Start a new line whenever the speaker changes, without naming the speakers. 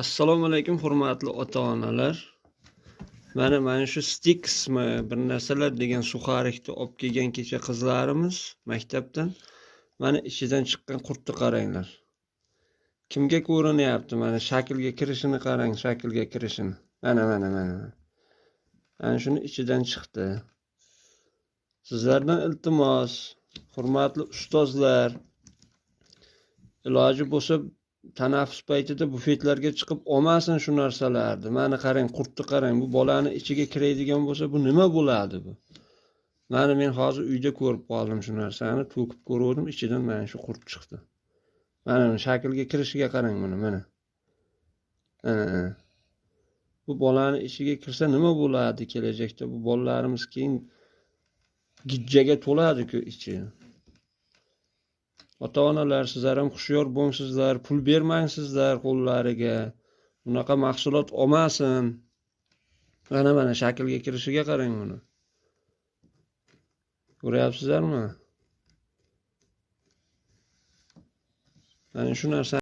Assalomu alaykum hurmatli ota-onalar. Mana shu Stixmi bir narsalar degan suxarikni olib kelgan kecha qizlarimiz maktabdan. Mana ichidan chiqqan qurtni qaranglar. Kimga ko'rinyapti? Mana shaklga kirishini qarang, shaklga kirishini. Mana. Ana shuni ichidan chiqdi. Sizlardan iltimos, hurmatli ustozlar, iloji bo'lsa tanaffus paytida bufetlarga chiqib olmasin shu narsalarni. Mana qarang, qurtni qarang. Bu bolani ichiga kiradigan bo'lsa, bu nima bo'ladi bu? Mana men hozir uyda ko'rib qoldim shu narsani, to'kib ko'rdim, ichidan mana shu qurt chiqdi. Mana shaklga kirishiga qarang buni, mana. Bu bolani ichiga kirsa nima bo'ladi kelajakda? Bu bolalarimiz keyin gijjaga to'ladi-ku ichi. Ota-onalar, sizlar ham hushyor bo'lsizlar, pul bermaysizlar qo'llariga. Bunaqa mahsulot olmasin. Mana shaklga kirishiga qarang buni. Ko'ryapsizlarmi? Mana shu narsa